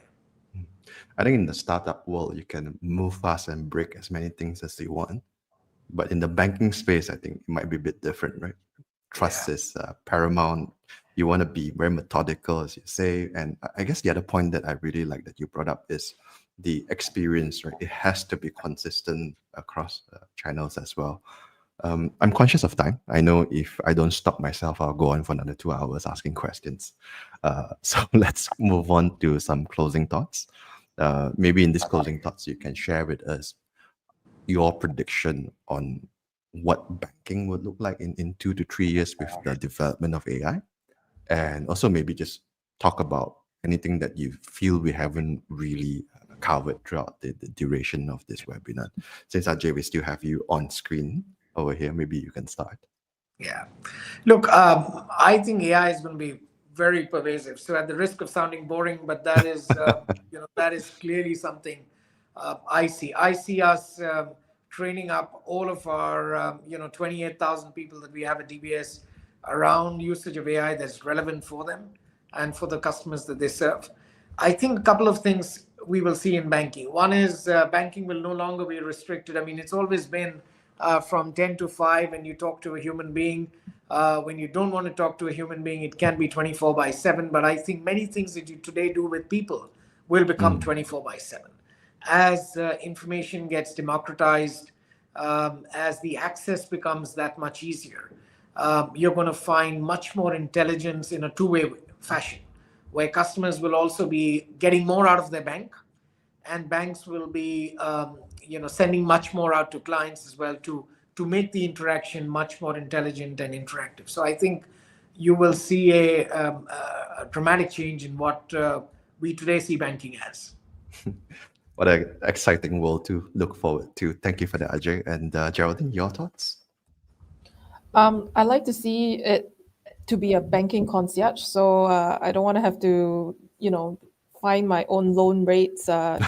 I think in the startup world, you can move fast and break as many things as you want. But in the banking space, I think it might be a bit different, right? Trust is paramount. You want to be very methodical, as you say. And I guess the other point that I really like that you brought up is the experience, right? It has to be consistent across channels as well. I'm conscious of time. I know if I don't stop myself, I'll go on for another 2 hours asking questions. So let's move on to some closing thoughts. Maybe in these closing thoughts, you can share with us your prediction on what banking would look like in 2 to 3 years with the development of AI. And also maybe just talk about anything that you feel we haven't really covered throughout the duration of this webinar. Since Ajay, we still have you on screen over here, maybe you can start. Yeah. Look, I think AI is going to be very pervasive. So at the risk of sounding boring, but that is, that is clearly something I see. I see us training up all of our, 28,000 people that we have at DBS around usage of AI that's relevant for them and for the customers that they serve. I think a couple of things we will see in banking. One is banking will no longer be restricted. I mean, it's always been from 10 to 5 when you talk to a human being. When you don't want to talk to a human being, it can be 24/7. But I think many things that you today do with people will become 24/7. As information gets democratized, as the access becomes that much easier, you're going to find much more intelligence in a two-way fashion, where customers will also be getting more out of their bank, and banks will be sending much more out to clients as well to make the interaction much more intelligent and interactive. So I think you will see a dramatic change in what we today see banking as. What an exciting world to look forward to. Thank you for that, Ajay. And Geraldine, your thoughts? I like to see it to be a banking concierge. So I don't want to have to, find my own loan rates. I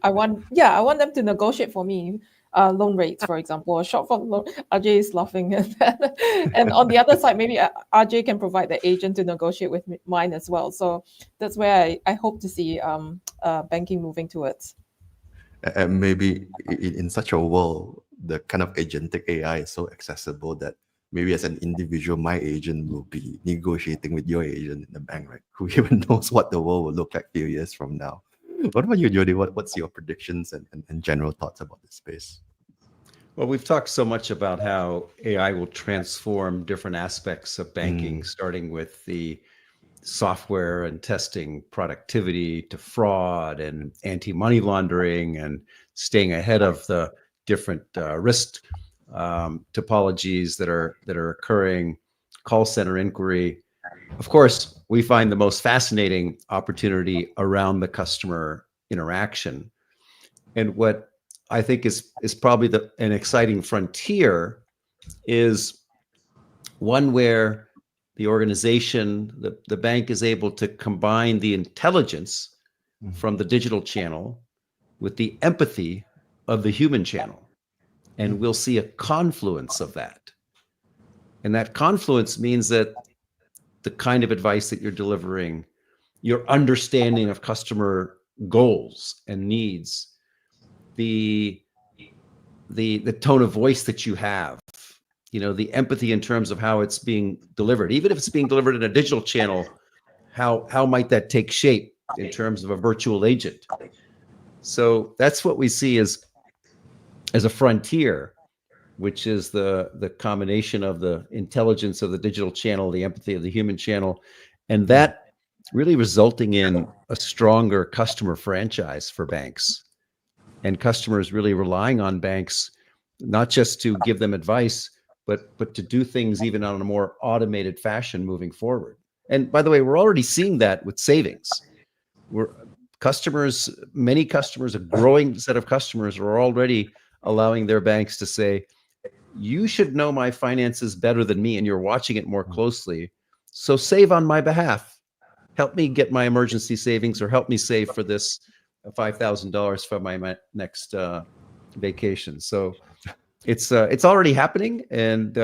want them to negotiate for me. Loan rates, for example, or short form loan. Ajay is laughing at that. And on the other side, maybe Ajay can provide the agent to negotiate with mine as well. So that's where I hope to see banking moving towards. And maybe in such a world, the kind of agentic AI is so accessible that maybe as an individual, my agent will be negotiating with your agent in the bank, right? Who even knows what the world will look like a few years from now. What about you, Jody? What's your predictions and general thoughts about this space? Well, we've talked so much about how AI will transform different aspects of banking, starting with the software and testing productivity to fraud and anti-money laundering and staying ahead of the different risk topologies that are occurring, call center inquiry. Of course, we find the most fascinating opportunity around the customer interaction. And what I think is probably an exciting frontier is one where the organization, the bank is able to combine the intelligence from the digital channel with the empathy of the human channel. And we'll see a confluence of that. And that confluence means that the kind of advice that you're delivering, your understanding of customer goals and needs, the tone of voice that you have, the empathy in terms of how it's being delivered, even if it's being delivered in a digital channel, how might that take shape in terms of a virtual agent? So that's what we see as a frontier, which is the combination of the intelligence of the digital channel, the empathy of the human channel, and that really resulting in a stronger customer franchise for banks, and customers really relying on banks, not just to give them advice, but to do things even on a more automated fashion moving forward. And by the way, we're already seeing that with savings. Many customers, a growing set of customers are already allowing their banks to say, you should know my finances better than me, and you're watching it more closely. So save on my behalf. Help me get my emergency savings, or help me save for this $5,000 for my next vacation. So it's already happening, and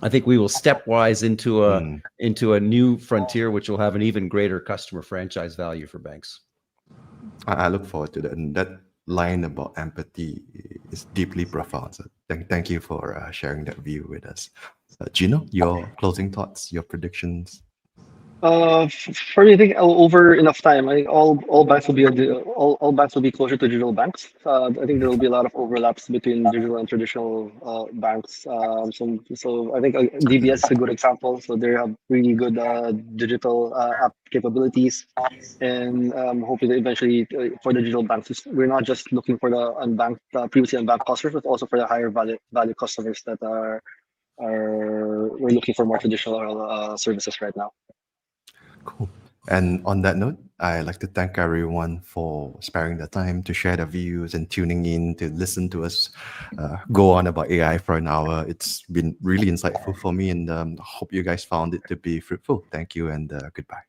I think we will stepwise into a new frontier, which will have an even greater customer franchise value for banks. I look forward to that. And that line about empathy is deeply profound. So thank you for sharing that view with us. Jino, your closing thoughts, your predictions? For me, I think over enough time, I think all banks will be all banks will be closer to digital banks. I think there will be a lot of overlaps between digital and traditional banks. So I think DBS is a good example. So they have really good digital app capabilities, and hopefully eventually for the digital banks, we're not just looking for the previously unbanked customers, but also for the higher value customers that we're looking for more traditional services right now. Cool. And on that note, I'd like to thank everyone for sparing the time to share their views and tuning in to listen to us go on about AI for an hour. It's been really insightful for me, and hope you guys found it to be fruitful. Thank you, and goodbye.